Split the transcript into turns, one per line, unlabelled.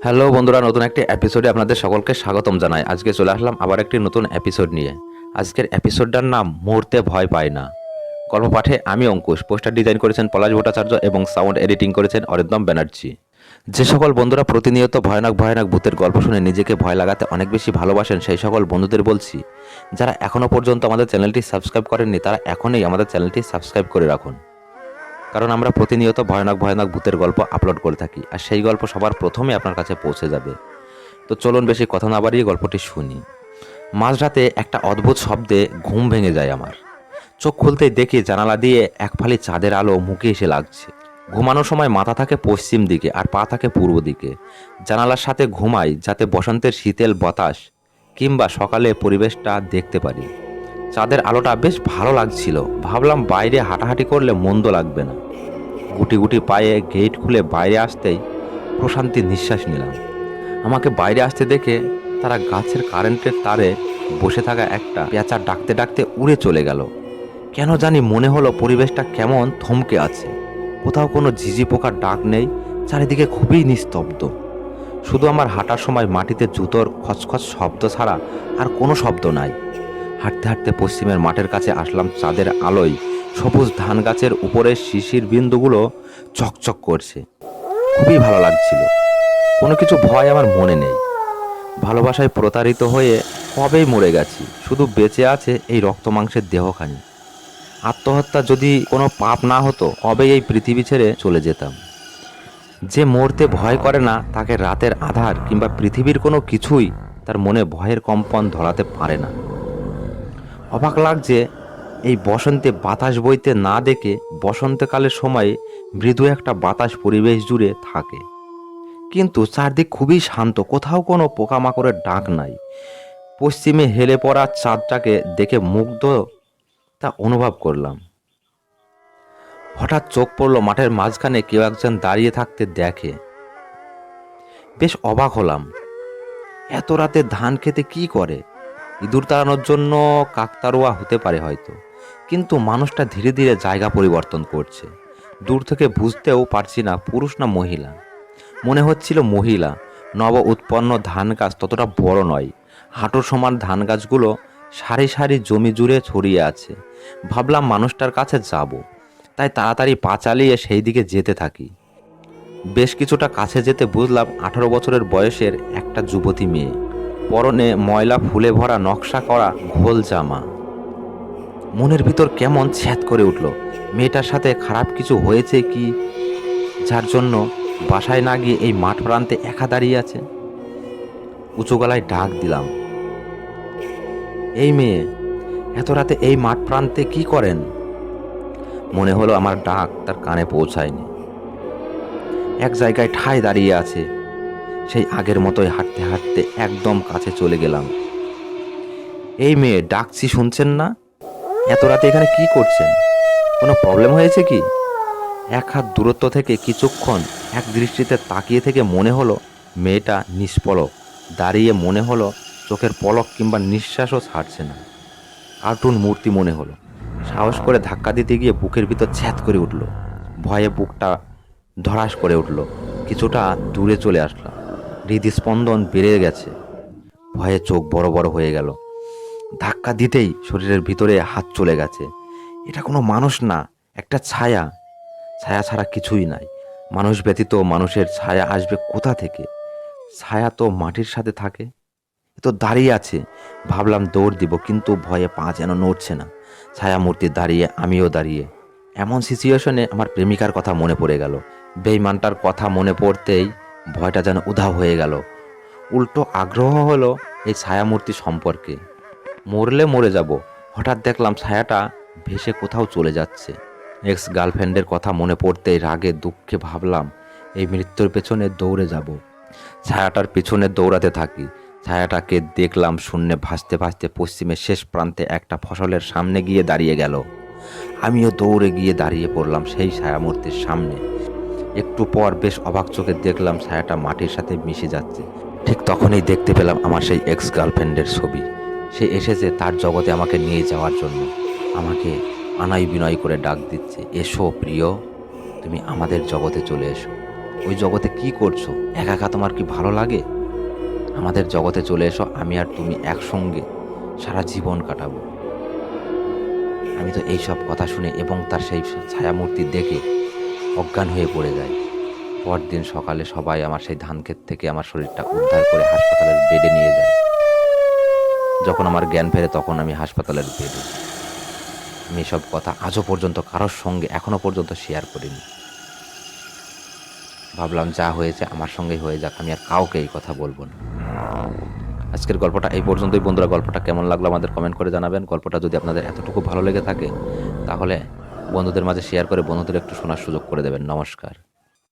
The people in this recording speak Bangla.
হ্যালো বন্ধুরা, নতুন একটি এপিসোডে আপনাদের সকলকে স্বাগতম জানাই। আজকে চলে আসলাম আবার একটি নতুন এপিসোড নিয়ে। আজকের এপিসোডটার নাম মুহূর্তে ভয় পায় না। গল্প পাঠে আমি অঙ্কুশ, পোস্টার ডিজাইন করেছেন পলাশ ভট্টাচার্য এবং সাউন্ড এডিটিং করেছেন অরিন্দম ব্যানার্জি। যে সকল বন্ধুরা প্রতিনিয়ত ভয়ানক ভয়ানক ভূতের গল্প শুনে নিজেকে ভয় লাগাতে অনেক বেশি ভালোবাসেন, সেই সকল বন্ধুদের বলছি, যারা এখনও পর্যন্ত আমাদের চ্যানেলটি সাবস্ক্রাইব করেননি তারা এখনই আমাদের চ্যানেলটি সাবস্ক্রাইব করে রাখুন। কারণ আমরা প্রতিনিয়ত ভয়ানক ভয়ানক ভূতের গল্প আপলোড করে থাকি, আর সেই গল্প সবার প্রথমে আপনার কাছে পৌঁছে যাবে। তো চলুন বেশি কথা না বাড়িয়ে গল্পটি শুনি। মাঝরাতে একটা অদ্ভুত শব্দে ঘুম ভেঙে যায় আমার। চোখ খুলতেই দেখি জানালা দিয়ে এক ফালি চাঁদের আলো মুখে এসে লাগছে। ঘুমানোর সময় মাথা থাকে পশ্চিম দিকে আর পা থাকে পূর্ব দিকে। জানালার সাথে ঘুমাই যাতে বসন্তের শীতল বাতাস কিংবা সকালে পরিবেশটা দেখতে পারি। চাঁদের আলোটা বেশ ভালো লাগছিল। ভাবলাম বাইরে হাঁটাহাঁটি করলে মন্দ লাগবে না। গুটি গুটি পায়ে গেট খুলে বাইরে আসতেই প্রশান্তির নিঃশ্বাস নিলাম। আমাকে বাইরে আসতে দেখে তারা গাছের কারেন্টের তারে বসে থাকা একটা পেঁচা ডাকতে ডাকতে উড়ে চলে গেল। কেন জানি মনে হলো পরিবেশটা কেমন থমকে আছে। কোথাও কোনো ঝিঝি পোকার ডাক নেই, চারিদিকে খুবই নিস্তব্ধ। শুধু আমার হাঁটার সময় মাটিতে জুতোর খচখচ শব্দ ছাড়া আর কোনো শব্দ নাই। হাঁটতে হাঁটতে পশ্চিমের মাঠের কাছে আসলাম। চাঁদের আলোয় সবুজ ধান গাছের উপরে শিশির বিন্দুগুলো চকচক করছে। খুবই ভালো লাগছিল। কোনো কিছু ভয় আমার মনে নেই। ভালোবাসায় প্রতারিত হয়ে কবেই মরে গেছি, শুধু বেঁচে আছে এই রক্ত মাংসের দেহখানি। আত্মহত্যা যদি কোনো পাপ না হতো কবেই এই পৃথিবী ছেড়ে চলে যেতাম। যে মরতে ভয় করে না তাকে রাতের আধার কিংবা পৃথিবীর কোনো কিছুই তার মনে ভয়ের কম্পন ধরাতে পারে না। অবাক লাগছে এই বসন্তে বাতাস বইতে না দেখে বসন্তকালের সময়ে মৃদু একটা বাতাস পরিবেশ জুড়ে থাকে, কিন্তু চারদিক খুবই শান্ত, কোথাও কোনো পোকামাকড়ের ডাক নাই। পশ্চিমে হেলে পড়া চাঁদটাকে দেখে মুগ্ধ তা অনুভব করলাম। হঠাৎ চোখ পড়ল মাঠের মাঝখানে কেউ একজন দাঁড়িয়ে থাকতে দেখে। বেশ অবাক হলাম। এত রাতে ধান খেতে কি করে? ইঁদুর তাড়ানোর জন্য কাকতাড়ুয়া হতে পারে হয়তো, কিন্তু মানুষটা ধীরে ধীরে জায়গা পরিবর্তন করছে। দূর থেকে বুঝতেও পারছি না পুরুষ না মহিলা। মনে হচ্ছিল মহিলা। নব উৎপন্ন ধান গাছ ততটা বড় নয়, হাঁটুর সমান ধান গাছগুলো সারি সারি জমি জুড়ে ছড়িয়ে আছে। ভাবলাম মানুষটার কাছে যাব, তাই তাড়াতাড়ি পা চালিয়ে সেই দিকে যেতে থাকি। বেশ কিছুটা কাছে যেতে বুঝলাম 18 বছরের বয়সের একটা যুবতী মেয়ে, পরনে ময়লা ফুলে ভরা নকশা করা ঘোল জামা। মনের ভিতর কেমন ছ্যাদ করে উঠল। মেয়েটার সাথে খারাপ কিছু হয়েছে কি, যার জন্য বাসায় না গিয়ে এই মাঠ প্রান্তে একা দাঁড়িয়ে আছে? উঁচু গলায় ডাক দিলাম, এই মেয়ে, এত রাতে এই মাঠ প্রান্তে কি করেন? মনে হলো আমার ডাক তার কানে পৌঁছায়নি। এক জায়গায় ঠায় দাঁড়িয়ে আছে। সেই আগের মতোই হাঁটতে হাঁটতে একদম কাছে চলে গেলাম। এই মেয়ে, ডাকছি শুনছেন না? এত রাতে এখানে কি করছেন? কোনো প্রবলেম হয়েছে কি? এক হাত দূরত্ব থেকে কিছুক্ষণ এক দৃষ্টিতে তাকিয়ে থেকে মনে হলো মেয়েটা নিষ্পলক দাঁড়িয়ে। মনে হলো চোখের পলক কিংবা নিঃশ্বাসও ছাড়ছে না। কার্টুন মূর্তি মনে হলো। সাহস করে ধাক্কা দিতে গিয়ে বুকের ভিতর ছ্যাদ করে উঠল। ভয়ে বুকটা ধড়াস করে উঠল। কিছুটা দূরে চলে আসলাম। হৃদস্পন্দন বেড়ে গেছে। ভয়ে চোখ বড় বড় হয়ে গেল। ধাক্কা দিতেই শরীরের ভিতরে হাত চলে গেছে। এটা কোনো মানুষ না, একটা ছায়া। ছায়া ছাড়া কিছুই নাই। মানুষ ব্যতীত মানুষের ছায়া আসবে কোথা থেকে? ছায়া তো মাটির সাথে থাকে। এ তো দাঁড়িয়ে আছে। ভাবলাম দৌড় দিব, কিন্তু ভয়ে পা যেন নড়ছে না। ছায়া মূর্তি দাঁড়িয়ে, আমিও দাঁড়িয়ে। এমন সিচুয়েশনে আমার প্রেমিকার কথা মনে পড়ে গেল। বেইমানটার কথা মনে পড়তেই ভয়টা যেন উধাও হয়ে গেল। উল্টো আগ্রহ হলো এই ছায়ামূর্তি সম্পর্কে। মরলে মরে যাব। হঠাৎ দেখলাম ছায়াটা ভেসে কোথাও চলে যাচ্ছে। এক্স গার্লফ্রেন্ডের কথা মনে পড়তেই রাগে দুঃখে ভাবলাম এই মৃত্যুর পেছনে দৌড়ে যাব। ছায়াটার পেছনে দৌড়াতে থাকি। ছায়াটাকে দেখলাম শূন্যে ভাসতে ভাসতে পশ্চিমের শেষ প্রান্তে একটা ফসলের সামনে গিয়ে দাঁড়িয়ে গেল। আমিও দৌড়ে গিয়ে দাঁড়িয়ে পড়লাম সেই ছায়ামূর্তির সামনে। একটু পর বেশ অবাক চোখে দেখলাম ছায়াটা মাটির সাথে মিশে যাচ্ছে। ঠিক তখনই দেখতে পেলাম আমার সেই এক্স গার্লফ্রেন্ডের ছবি। সে এসেছে তার জগতে আমাকে নিয়ে যাওয়ার জন্য। আমাকে আনাই বিনয় করে ডাক দিচ্ছে, এসো প্রিয়, তুমি আমাদের জগতে চলে এসো। ওই জগতে কি করছো? একা একা তোমার কি ভালো লাগে? আমাদের জগতে চলে এসো, আমি আর তুমি একসঙ্গে সারা জীবন কাটাবো। আমি তো এইসব কথা শুনে এবং তার সেই ছায়ামূর্তি দেখে অজ্ঞান হয়ে পড়ে যাই। পরদিন সকালে সবাই আমার সেই ধানক্ষেত থেকে আমার শরীরটা উদ্ধার করে হাসপাতালের বেডে নিয়ে যায়। যখন আমার জ্ঞান ফেরে তখন আমি হাসপাতালের বেডে। আমি এসব কথা আজও পর্যন্ত কারোর সঙ্গে এখনো পর্যন্ত শেয়ার করিনি। ভাবলাম যা হয়েছে আমার সঙ্গেই হয়ে যাক, আমি আর কাউকে এই কথা বলবো না। আজকের গল্পটা এই পর্যন্তই বন্ধুরা। গল্পটা কেমন লাগলো আমাদের কমেন্ট করে জানাবেন। গল্পটা যদি আপনাদের এতটুকু ভালো লেগে থাকে তাহলে বন্ধুদের মাঝে শেয়ার করে বন্ধুদের একটু শোনার সুযোগ করে দেবেন। নমস্কার।